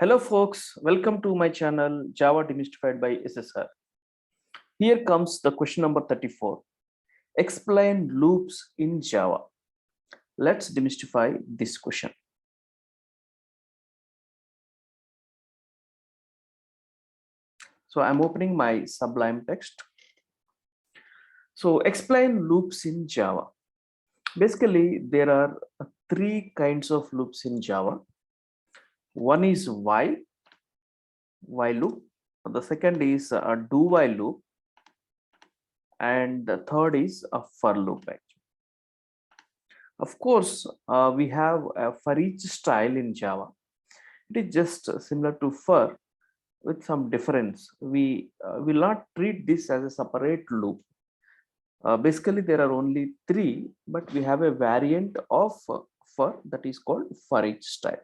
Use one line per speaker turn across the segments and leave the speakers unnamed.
Hello folks, welcome to my channel Java Demystified by SSR. Here comes the question number 34. Explain loops in Java. Let's demystify this question. So I'm opening my Sublime text. So explain loops in Java. Basically, there are three kinds of loops in Java. One is while loop. The second is a do while loop. And the third is a for loop. Of course, we have a for each style in Java. It is just similar to for with some difference. We will not treat this as a separate loop. Basically, there are only three, but we have a variant of for that is called for each style.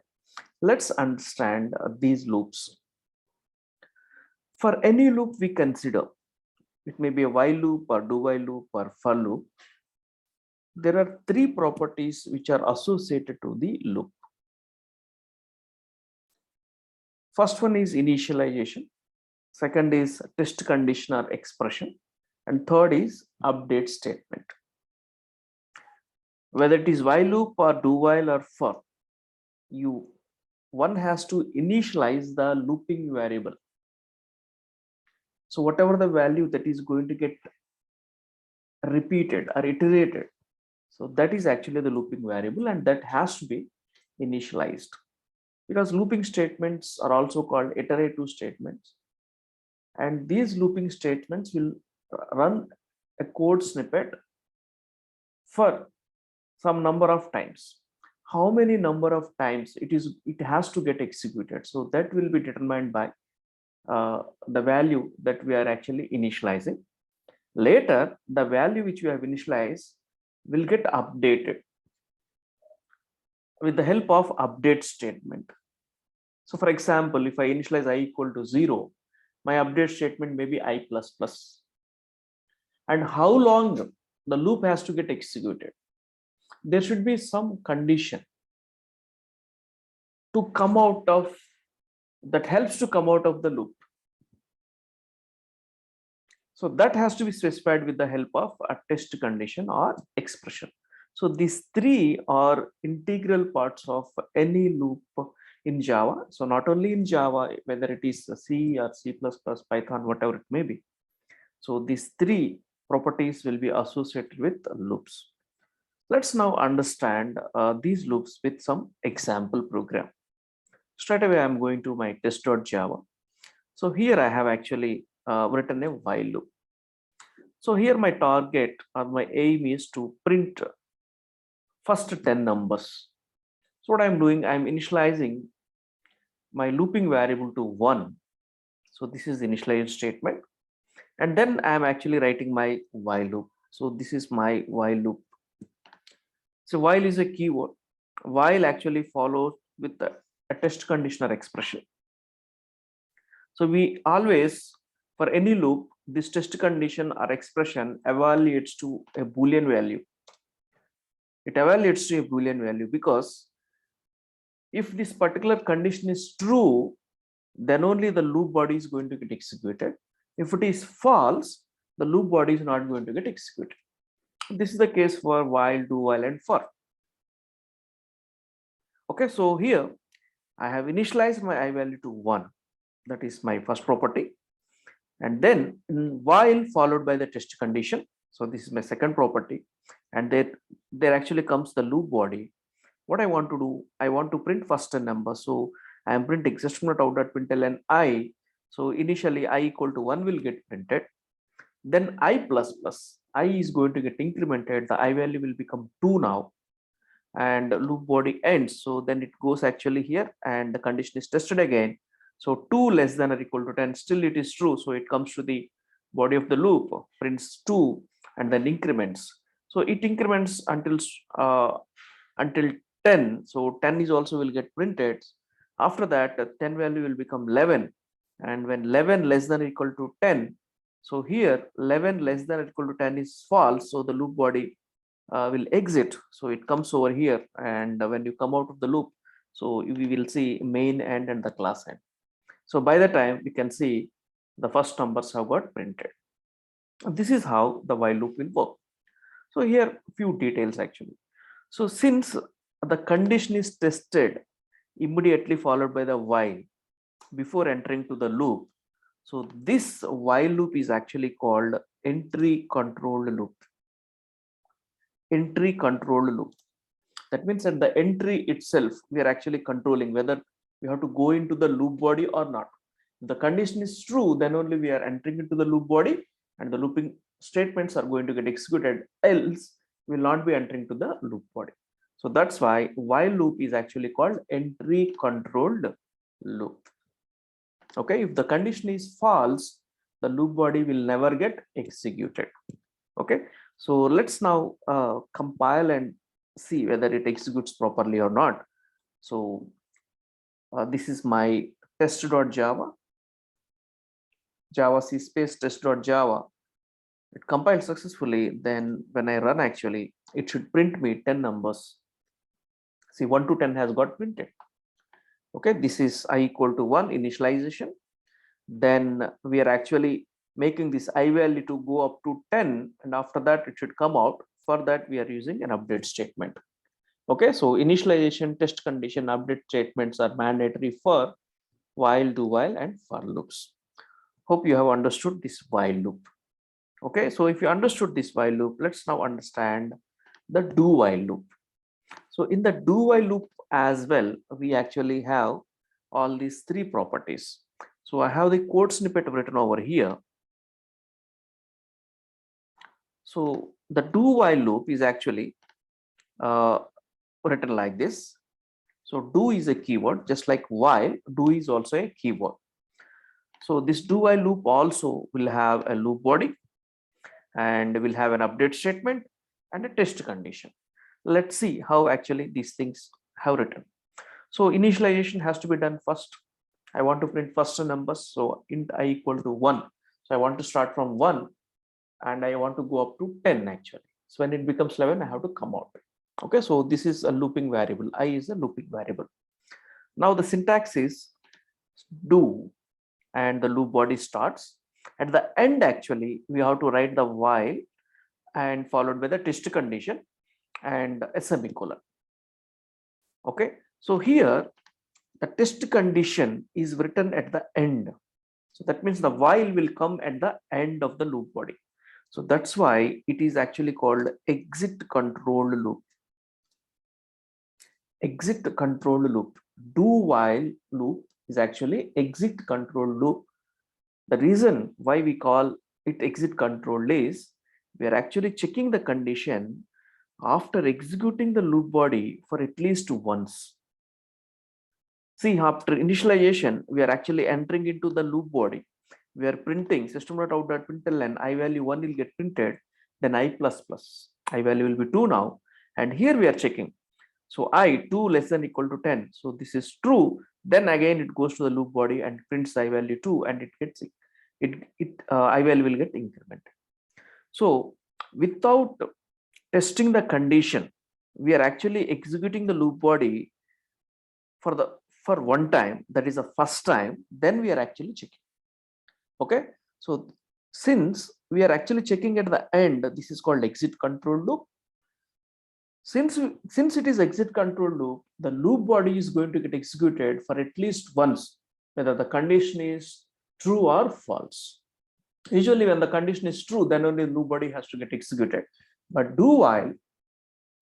Let's understand these loops. For any loop we consider, it may be a while loop or do while loop or for loop. There are three properties which are associated to the loop. First one is initialization. Second is test condition or expression. And third is update statement. Whether it is while loop or do while or for, one has to initialize the looping variable. So whatever the value that is going to get repeated or iterated, so that is actually the looping variable, and that has to be initialized, because looping statements are also called iterative statements, and these looping statements will run a code snippet for some number of times. How many number of times it has to get executed, so that will be determined by the value that we are actually initializing. Later, the value which we have initialized will get updated with the help of update statement. So for example, if I initialize I equal to 0, my update statement may be I plus plus. And how long the loop has to get executed? There should be some condition to come out of, that helps to come out of the loop. So that has to be specified with the help of a test condition or expression. So these three are integral parts of any loop in Java. So not only in Java, whether it is C or C++, Python, whatever it may be. So these three properties will be associated with loops. Let's now understand these loops with some example program. Straight away, I'm going to my test.java. So here I have actually written a while loop. So here my target or my aim is to print first 10 numbers. So what I'm doing, I'm initializing my looping variable to 1. So this is the initialized statement. And then I'm actually writing my while loop. So this is my while loop. So while is a keyword. While actually follows with a test condition or expression. So we always, for any loop, this test condition or expression evaluates to a Boolean value. It evaluates to a Boolean value because if this particular condition is true, then only the loop body is going to get executed. If it is false, the loop body is not going to get executed. This is the case for while, do while, and for. Okay, so here I have initialized my I value to 1. That is my first property. And then while followed by the test condition. So this is my second property. And then there actually comes the loop body. What I want to do, I want to print first a number. So I am printing system.out.println I. So initially I equal to 1 will get printed. Then I plus plus, I is going to get incremented. The I value will become 2 now. And loop body ends. So then it goes actually here and the condition is tested again. So 2 less than or equal to 10, still it is true. So it comes to the body of the loop, prints 2 and then increments. So it increments until 10. So 10 is also will get printed. After that, the 10 value will become 11. And when 11 less than or equal to 10, so here 11 less than or equal to 10 is false. So the loop body will exit. So it comes over here. And when you come out of the loop, So we will see main end and the class end. So by the time we can see the first numbers have got printed. This is how the while loop will work. So here few details actually. So since the condition is tested immediately followed by the while before entering to the loop, so this while loop is actually called entry controlled loop. Entry controlled loop. That means at the entry itself, we are actually controlling whether we have to go into the loop body or not. If the condition is true, then only we are entering into the loop body and the looping statements are going to get executed, else we will not be entering to the loop body. So that's why while loop is actually called entry controlled loop. Okay, if the condition is false, the loop body will never get executed. Okay, so let's now compile and see whether it executes properly or not. So this is my test.java, java c space test.java. It compiled successfully. Then when I run, actually it should print me 10 numbers. See, 1 to 10 has got printed. Okay, this is I equal to 1 initialization. Then we are actually making this I value to go up to 10, and after that it should come out. For that we are using an update statement. Okay, so initialization, test condition, update statements are mandatory for while, do while, and for loops. Hope you have understood this while loop. Okay, so if you understood this while loop, let's now understand the do while loop. So in the do while loop as well, we actually have all these three properties. So I have the code snippet written over here. So the do while loop is actually written like this. So do is a keyword, just like while, do is also a keyword. So this do while loop also will have a loop body and will have an update statement and a test condition. Let's see how actually these things have written. So initialization has to be done first. I want to print first numbers. So int I equal to 1. So I want to start from 1 and I want to go up to 10 actually. So when it becomes 11, I have to come out. Okay, so this is a looping variable. I is a looping variable. Now the syntax is do and the loop body starts. At the end, actually, we have to write the while and followed by the test condition and a semicolon. Okay, so here the test condition is written at the end. So that means the while will come at the end of the loop body. So that's why it is actually called exit controlled loop. Exit controlled loop. Do while loop is actually exit controlled loop. The reason why we call it exit controlled is we are actually checking the condition after executing the loop body for at least once. See, after initialization, we are actually entering into the loop body. We are printing system.out.println I value 1 will get printed, then I plus plus. I value will be 2 now. And here we are checking. So I 2 less than equal to 10. So this is true. Then again it goes to the loop body and prints I value 2 and it gets I value will get incremented. So without testing the condition, we are actually executing the loop body for one time, that is the first time, then we are actually checking. Okay, so since we are actually checking at the end, this is called exit control loop. Since it is exit control loop, the loop body is going to get executed for at least once, whether the condition is true or false. Usually when the condition is true, then only the loop body has to get executed. But do while,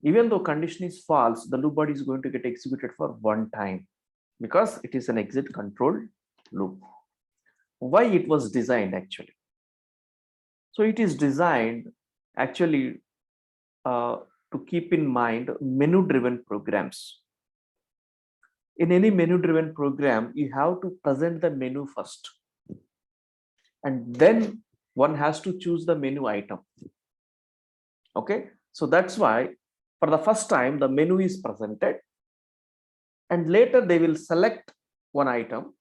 even though condition is false, the loop body is going to get executed for one time because it is an exit control loop. Why it was designed actually? So it is designed actually to keep in mind menu driven programs. In any menu driven program, you have to present the menu first, and then one has to choose the menu item. Okay, so that's why for the first time the menu is presented, and later they will select one item,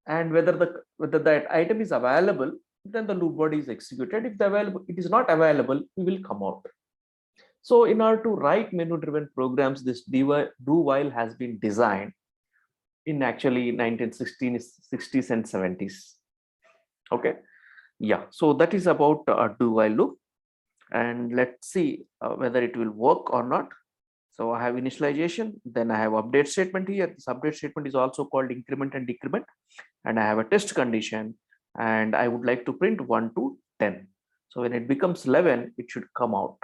and whether that item is available, then the loop body is executed. If it is not available, we will come out. So in order to write menu-driven programs, this do-while has been designed in actually 1960s and 70s. Okay, yeah. So that is about a do-while loop, and let's see whether it will work or not. So I have initialization, then I have update statement here. This update statement is also called increment and decrement, and I have a test condition, and I would like to print 1 to 10. So when it becomes 11, it should come out.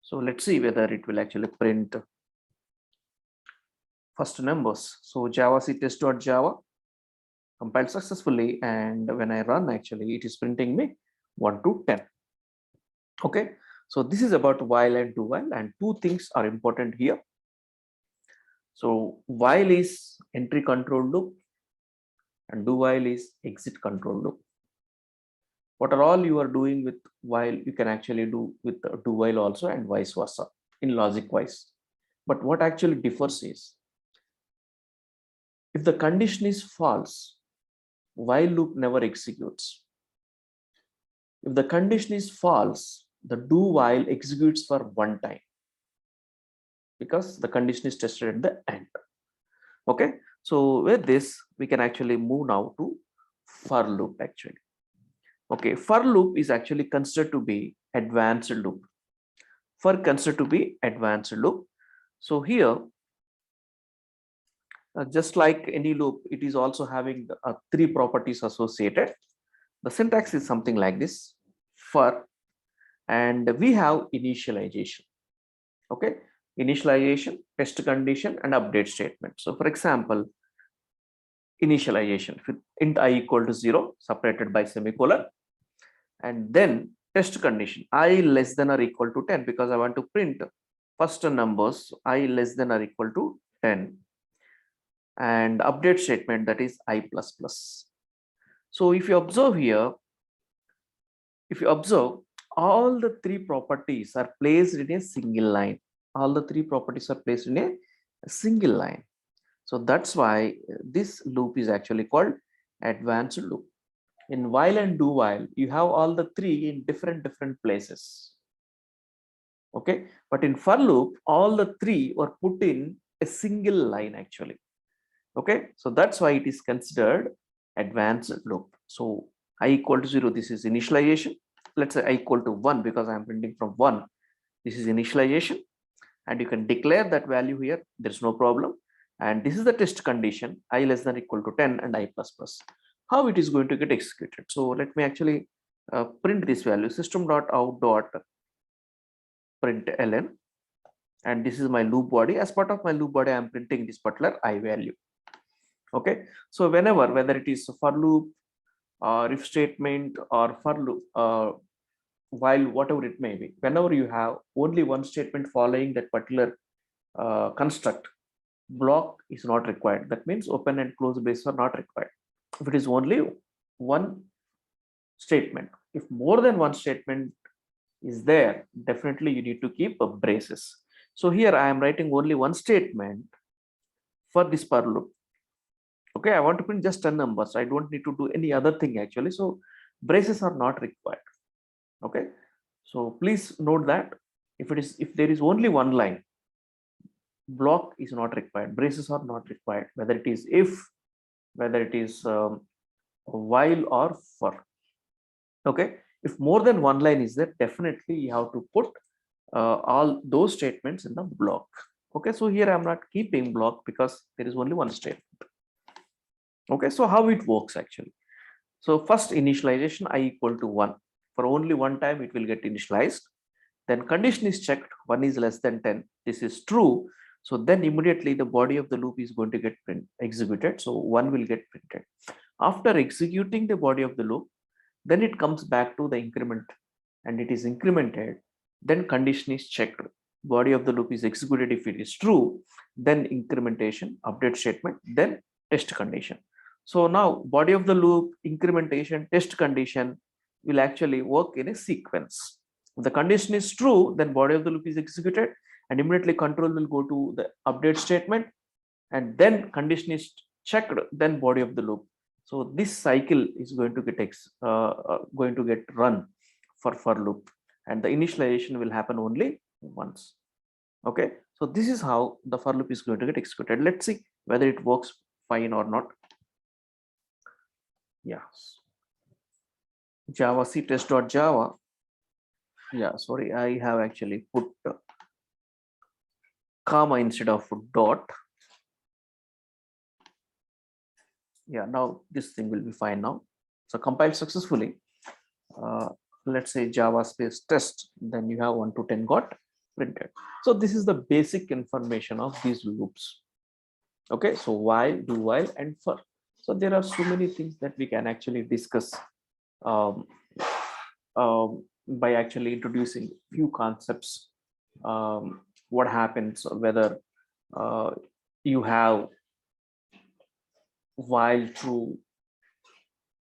So let's see whether it will actually print first numbers. So javac test.java compiled successfully, and when I run, actually it is printing me 1 to 10. Okay, so this is about while and do while, and two things are important here. So while is entry control loop and do while is exit control loop. What are all you are doing with while, you can actually do with do while also, and vice versa in logic wise. But what actually differs is, if the condition is false, while loop never executes. If the condition is false, the do while executes for one time, because the condition is tested at the end. Okay, so with this we can actually move now to for loop actually. Okay, for loop is actually considered to be advanced loop. For considered to be advanced loop. So here, just like any loop, it is also having three properties associated. The syntax is something like this: for, and we have initialization. Okay, initialization, test condition, and update statement. So for example, initialization with int I equal to 0 separated by semicolon, and then test condition I less than or equal to 10, because I want to print first numbers I less than or equal to 10, and update statement, that is I plus plus. So if you observe here, all the three properties are placed in a single line. All the three properties are placed in a single line. So that's why this loop is actually called advanced loop. In while and do while, you have all the three in different places. Okay, but in for loop, all the three were put in a single line actually. Okay, so that's why it is considered advanced loop. So I equal to 0, this is initialization. Let's say I equal to 1, because I'm printing from 1. This is initialization, and you can declare that value here. There's no problem. And this is the test condition, I less than or equal to 10 and I plus plus. How it is going to get executed? So let me actually print this value, system.out.println, and this is my loop body. As part of my loop body, I'm printing this particular I value. Okay, so whenever, whether it is for loop or if statement or for loop, while, whatever it may be, whenever you have only one statement following that particular construct, block is not required. That means open and close braces are not required if it is only one statement. If more than one statement is there, definitely you need to keep braces. So here I am writing only one statement for this for loop. Okay, I want to print just 10 numbers. I don't need to do any other thing actually. So braces are not required. Okay, so please note that if there is only one line, block is not required, braces are not required, whether it is if, whether it is while or for. Okay, if more than one line is there, definitely you have to put all those statements in the block. Okay, so here I'm not keeping block because there is only one statement. Okay, so how it works actually? So first initialization I equal to 1. For only one time it will get initialized. Then condition is checked, 1 is less than 10. This is true. So then immediately the body of the loop is going to get executed. So 1 will get printed. After executing the body of the loop, then it comes back to the increment and it is incremented. Then condition is checked. Body of the loop is executed if it is true. Then incrementation, update statement, then test condition. So now body of the loop, incrementation, test condition will actually work in a sequence. If the condition is true, then body of the loop is executed and immediately control will go to the update statement, and then condition is checked, then body of the loop. So this cycle is going to get run for loop, and the initialization will happen only once. Okay, so this is how the for loop is going to get executed. Let's see whether it works fine or not. Yes, Java C test.java. Yeah, sorry, I have actually put comma instead of dot. Yeah, now this thing will be fine now. So compiled successfully. Uh, let's say Java space test, then you have 1 to 10 got printed. So this is the basic information of these loops. Okay, so while, do while, and for. So there are so many things that we can actually discuss um, by actually introducing few concepts. What happens whether uh, you have while true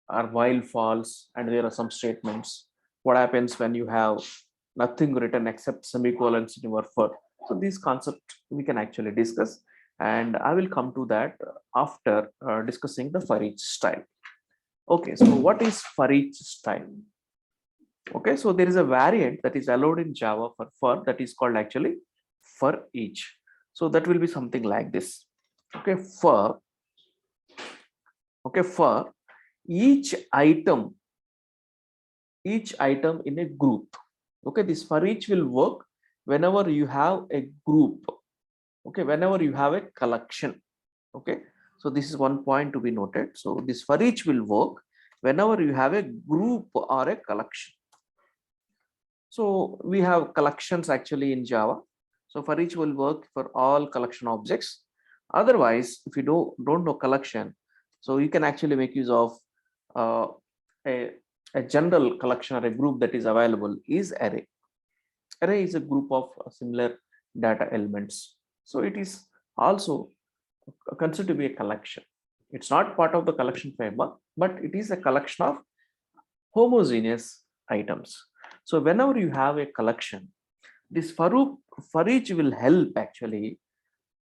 or while false, and there are some statements. What happens when you have nothing written except semicolons in your for? So these concepts we can actually discuss, and I will come to that after discussing the for each style. Okay, so what is for each style? Okay, so there is a variant that is allowed in Java for that is called actually for each. So that will be something like this. Okay, for each item in a group. Okay, this for each will work whenever you have a group. Okay, whenever you have a collection. Okay, so this is one point to be noted. So this for each will work whenever you have a group or a collection. So we have collections actually in Java. So for each will work for all collection objects. Otherwise, if you don't know collection, so you can actually make use of uh, a, a general collection or a group that is available is array. Array is a group of similar data elements. So it is also considered to be a collection. It's not part of the collection framework, but it is a collection of homogeneous items. So whenever you have a collection, this for each will help actually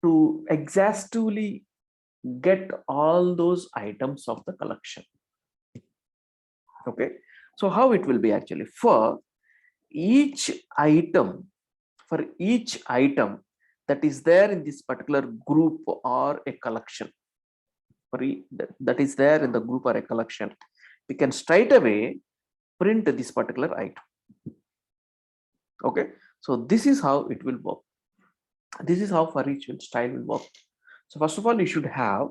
to exhaustively get all those items of the collection. Okay, so how it will be actually for each item, that is there in this particular group or a collection, that is there in the group or a collection, we can straight away print this particular item. Okay, so this is how it will work. This is how for each style will work. So first of all, you should have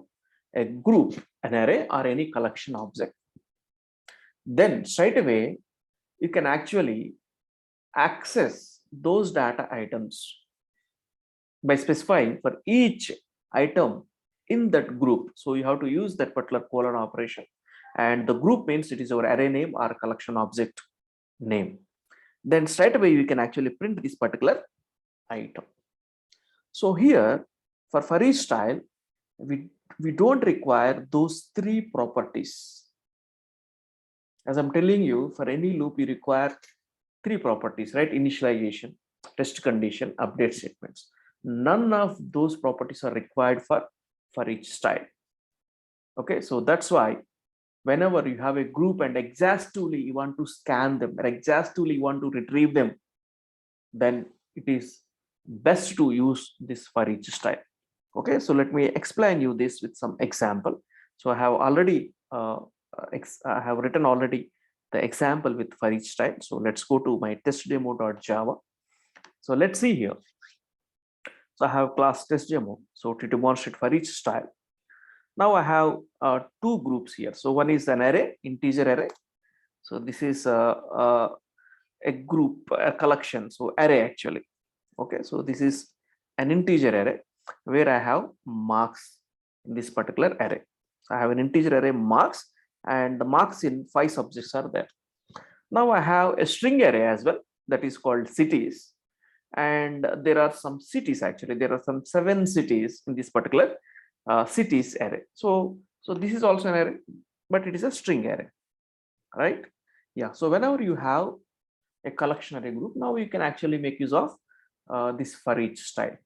a group, an array, or any collection object. Then straight away you can actually access those data items by specifying for each item in that group. So you have to use that particular colon operation, and the group means it is our array name or collection object name. Then straight away you can actually print this particular item. So here for each style, we don't require those three properties. As I'm telling you, for any loop you require three properties, right? Initialization, test condition, update statements. None of those properties are required for each style. Okay, so that's why whenever you have a group and exhaustively you want to scan them or exhaustively you want to retrieve them, then it is best to use this for each style. Okay, so let me explain you this with some example. So I have already I have written already the example with for each style. So let's go to my testdemo.java. So let's see here. So I have class testdemo. So to demonstrate for each style, now I have two groups here. So one is an array, integer array. So this is a group, a collection. So array actually. Okay, so this is an integer array where I have marks in this particular array. So I have an integer array marks, and the marks in 5 subjects are there. Now I have a string array as well that is called cities, and there are some cities actually. There are some 7 cities in this particular cities array. So this is also an array, but it is a string array, right? Yeah. So whenever you have a collection array group, now you can actually make use of this for each style.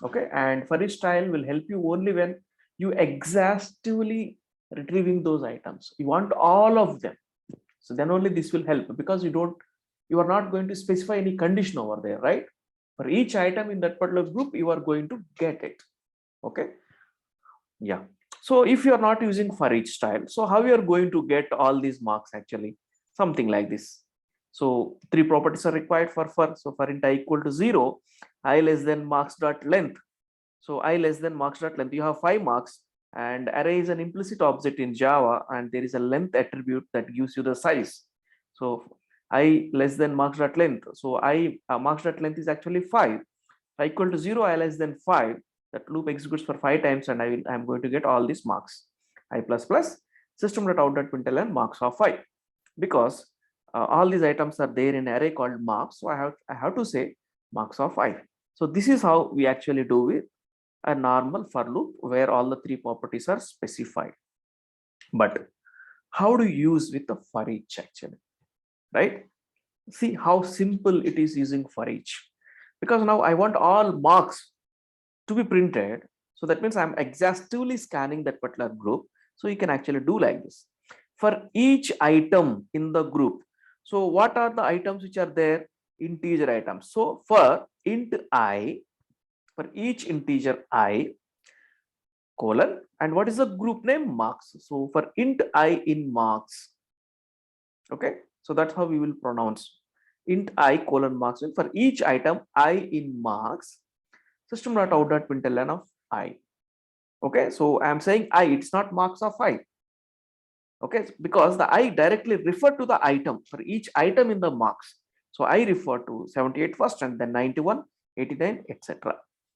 Okay, and for each style will help you only when you exhaustively retrieving those items. You want all of them, so then only this will help, because you you are not going to specify any condition over there, right? For each item in that particular group, you are going to get it. Okay. Yeah. So if you are not using for each style, so how you are going to get all these marks actually? Something like this. So three properties are required for. So for int I equal to 0, I less than marks dot length. So I less than marks dot length. You have 5 marks, and array is an implicit object in Java, and there is a length attribute that gives you the size. So I less than marks dot length. So I marks dot length is actually 5. I equal to 0, I less than 5. That loop executes for 5 times, and I'm going to get all these marks. I plus plus system.out.println marks of 5, because all these items are there in an array called marks. So I have to say marks of 5. So this is how we actually do with a normal for loop where all the three properties are specified. But how do you use with the for each actually, right? See how simple it is using for each, because now I want all marks to be printed. So that means I'm exhaustively scanning that particular group. So you can actually do like this for each item in the group. So what are the items which are there? Integer items. So for int I, for each integer I, colon, and what is the group name? Marks. So for int I in marks. Okay, so that's how we will pronounce int I colon marks. For each item I in marks, system.out.println of I. Okay, so I'm saying I, it's not marks of I. Okay, because the I directly refer to the item for each item in the marks. So I refer to 78 first, and then 91, 89, etc.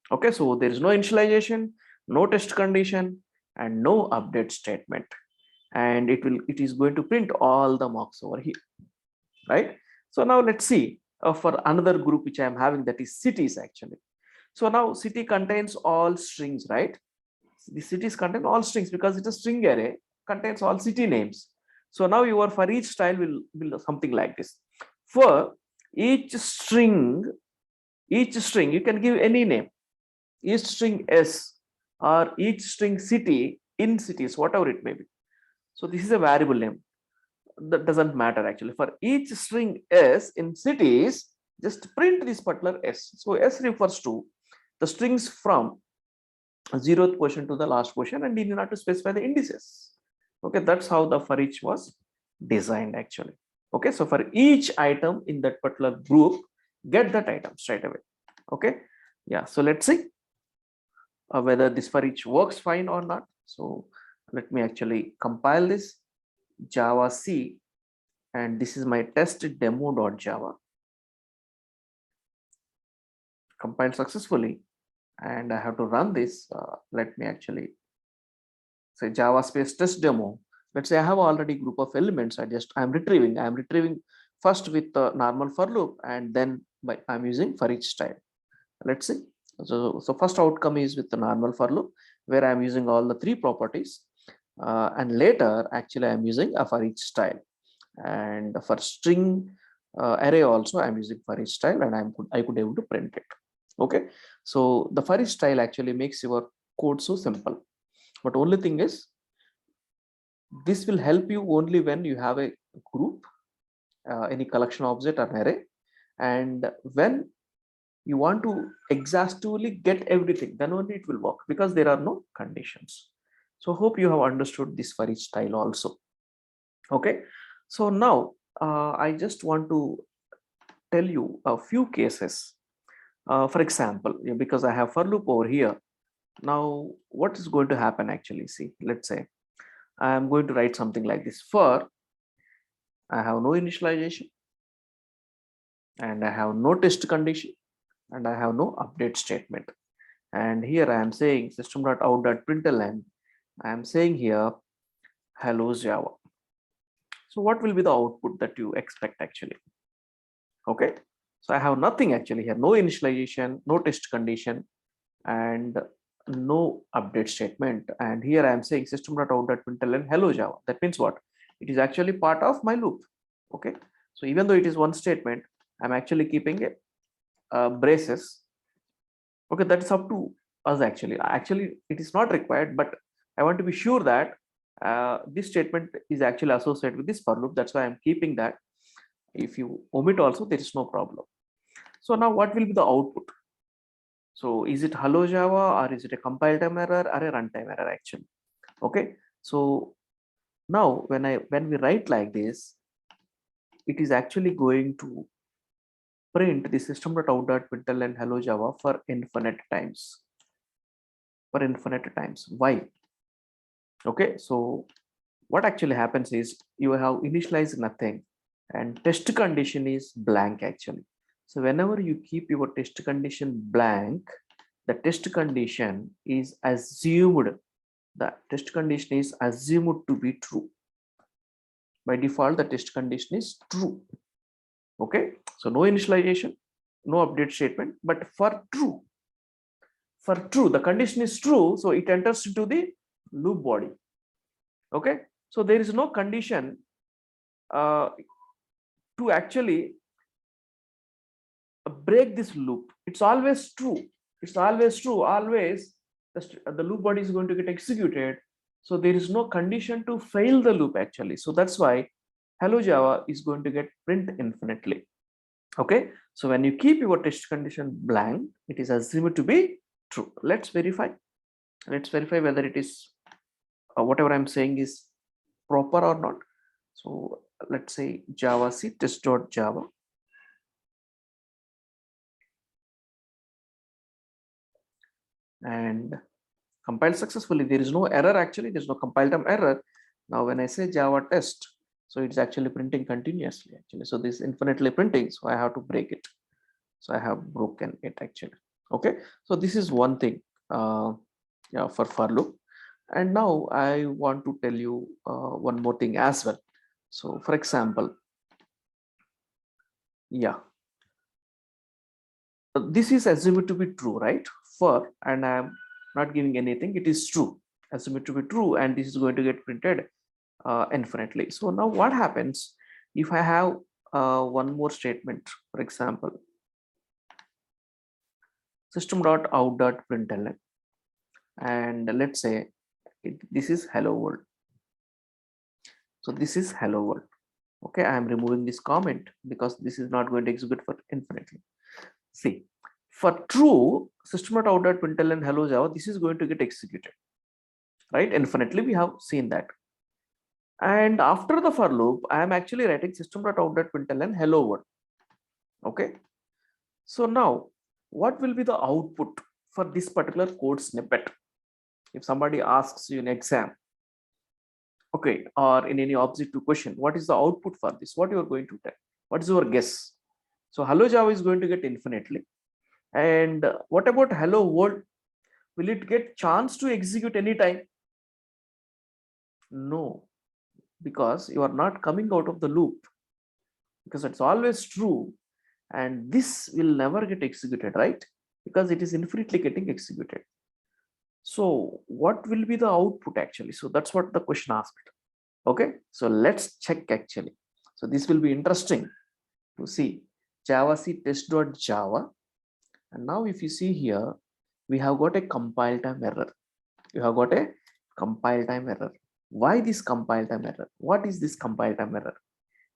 Okay, so there is no initialization, no test condition, and no update statement. And it is going to print all the marks over here, right? So now let's see for another group which I am having, that is cities actually. So now city contains all strings, right? The cities contain all strings because it's a string array, contains all city names. So now your for each style will something like this. For each string you can give any name. Each string S or each string city in cities, whatever it may be. So this is a variable name. That doesn't matter actually. For each string S in cities, just print this particular S. So S refers to the strings from 0th position to the last position, and you need not to specify the indices. Okay, that's how the for each was designed actually. Okay, so for each item in that particular group, get that item straight away. Okay, yeah, so let's see whether this for each works fine or not. So let me actually compile this Java C, and this is my test demo.java. Compiled successfully, and I have to run this. Let me actually say Java space test demo. Let's say I have already group of elements. I'm retrieving first with the normal for loop, and then I'm using for each style. Let's see. So first outcome is with the normal for loop, where I'm using all the three properties, and later actually I'm using a for each style, and for string array also I'm using for each style, and I could able to print it. Okay, so the for each style actually makes your code so simple, but only thing is this will help you only when you have a group, any collection object or array, and when you want to exhaustively get everything, then only it will work, because there are no conditions. So hope you have understood this for each style also. Okay, so now I just want to tell you a few cases. For example, because I have for loop over here, now what is going to happen actually? See, let's say I am going to write something like this. For I have no initialization, and I have no test condition, and I have no update statement. And here I am saying system.out.println. I am saying here hello Java. So what will be the output that you expect actually? Okay, so I have nothing actually here, no initialization, no test condition, and no update statement. And here I am saying system.out.println hello Java. That means what? It is actually part of my loop. Okay, so even though it is one statement, I'm actually keeping it braces. Okay, that is up to us actually. It is not required, but I want to be sure that this statement is actually associated with this for loop. That's why I'm keeping that. If you omit also, there is no problem. So now what will be the output? So is it hello Java, or is it a compile time error or a runtime error actually? Okay. So now when we write like this, it is actually going to print the system.out.println and hello Java for infinite times. For infinite times. Why? Okay. So what actually happens is you have initialized nothing and test condition is blank actually. So whenever you keep your test condition blank, the test condition is assumed, the test condition is assumed to be true. By default, the test condition is true. Okay, so no initialization, no update statement, but for true, the condition is true, so it enters into the loop body. Okay, so there is no condition to actually break this loop. It's always true. It's always true. Always the loop body is going to get executed. So there is no condition to fail the loop actually. So that's why hello Java is going to get print infinitely. Okay. So when you keep your test condition blank, it is assumed to be true. Let's verify. Let's verify whether it is whatever I'm saying is proper or not. So let's say Java C test.java. And compiled successfully. There is no error actually. There's no compile time error. Now when I say Java test, so it's actually printing continuously actually. So this infinitely printing, so I have to break it. So I have broken it actually. Okay. So this is one thing yeah, for loop. And now I want to tell you one more thing as well. So for example, yeah, this is assumed to be true, right? For, and I am not giving anything, it is true, assumed to be true, and this is going to get printed infinitely. So now what happens if I have one more statement, for example, system.out.println, and let's say this is hello world. So this is hello world. Okay, I am removing this comment because this is not going to execute for infinitely. See, for true system.out.println hello Java, this is going to get executed, right? Infinitely, we have seen that. And after the for loop, I am actually writing system.out.println hello world. Okay. So now, what will be the output for this particular code snippet? If somebody asks you in exam, okay, or in any objective question, what is the output for this? What you are going to tell? What is your guess? So hello Java is going to get infinitely. And what about hello world? Will it get chance to execute anytime? No, because you are not coming out of the loop, because it's always true, and this will never get executed, right? Because it is infinitely getting executed. So what will be the output actually? So that's what the question asked. Okay, so let's check actually. So this will be interesting to see. Java C test.java, and now if you see here, we have got a compile time error. You have got a compile time error. Why this compile time error? What is this compile time error?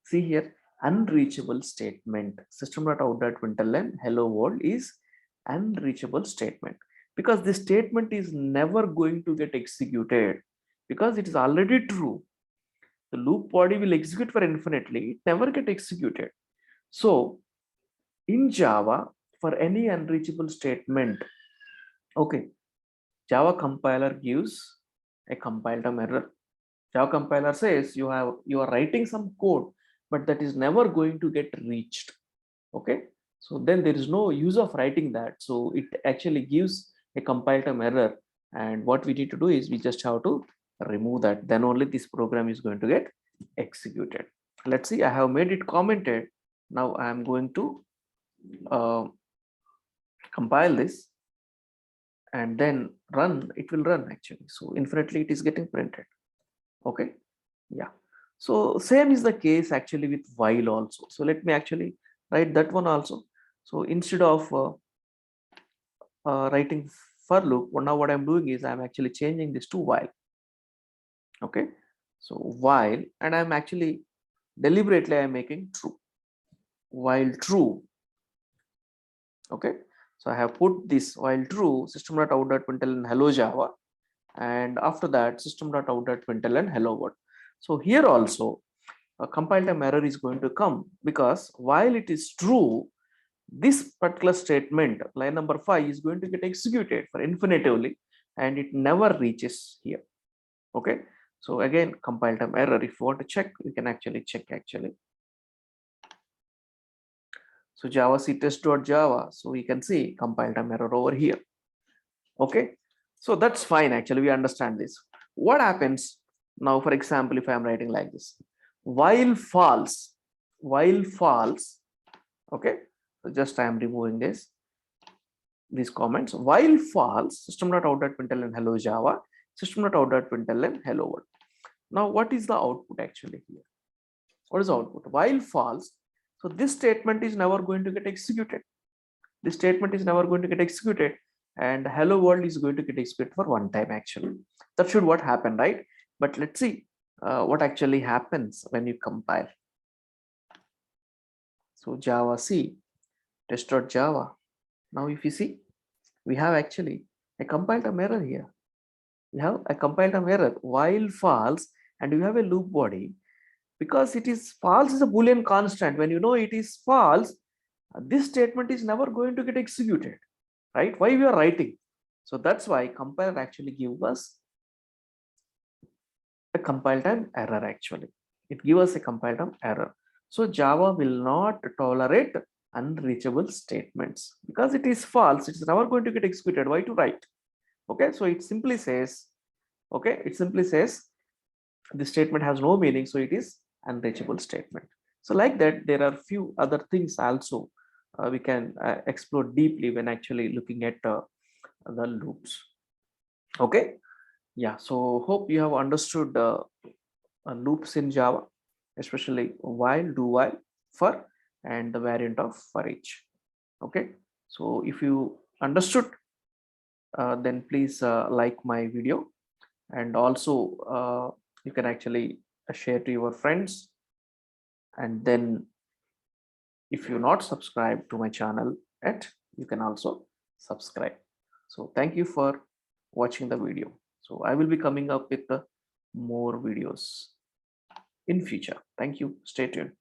See here, unreachable statement. System.out.println hello world is unreachable statement, because this statement is never going to get executed because it is already true. The loop body will execute for infinitely, it never get executed. So in Java, for any unreachable statement, okay, Java compiler gives a compile time error. Java compiler says you are writing some code, but that is never going to get reached. Okay, so then there is no use of writing that. So it actually gives a compile time error, and what we need to do is we just have to remove that. Then only this program is going to get executed. Let's see, I have made it commented. Now I am going to compile this and then run. It will run actually. So infinitely it is getting printed. Okay, yeah. So same is the case actually with while also. So let me actually write that one also. So instead of writing for loop, now what I'm doing is I'm actually changing this to while. Okay, so while, and I'm actually deliberately I'm making true. while true. Okay, so I have put this while true system.out.println hello Java, and after that system.out.println hello world. So here also a compile time error is going to come, because while it is true, this particular statement, line number 5, is going to get executed for infinitively, and it never reaches here. Okay, so again, compile time error, if you want to check, you can actually check actually. So Java C test.java, so we can see compile time error over here. Okay, so that's fine. Actually, we understand this. What happens now, for example, if I am writing like this, while false, okay, so just I am removing these comments. While false, system.out.println hello Java, system.out.println hello world. Now, what is the output actually here? What is the output? While false, so this statement is never going to get executed. This statement is never going to get executed, and hello world is going to get executed for one time actually. That should what happen, right? But let's see what actually happens when you compile. So Java C test.java. Now if you see, we have actually a compile time error here. We have a compile time error while false, and you have a loop body. Because it is false is a Boolean constant. When you know it is false, this statement is never going to get executed, right? Why we are writing? So that's why compiler actually gives us a compile time error actually. It gives us a compile time error. So Java will not tolerate unreachable statements because it is false. It's never going to get executed. Why to write? Okay, so it simply says, okay, it simply says the statement has no meaning, so it is unreachable statement. So like that, there are few other things also we can explore deeply when actually looking at the loops. Okay, yeah, so hope you have understood loops in Java, especially while, do while, for, and the variant of for each. Okay, so if you understood, then please like my video, and also you can actually share to your friends. And then if you're not subscribed to my channel yet, you can also subscribe. So thank you for watching the video. So I will be coming up with more videos in future. Thank you. Stay tuned.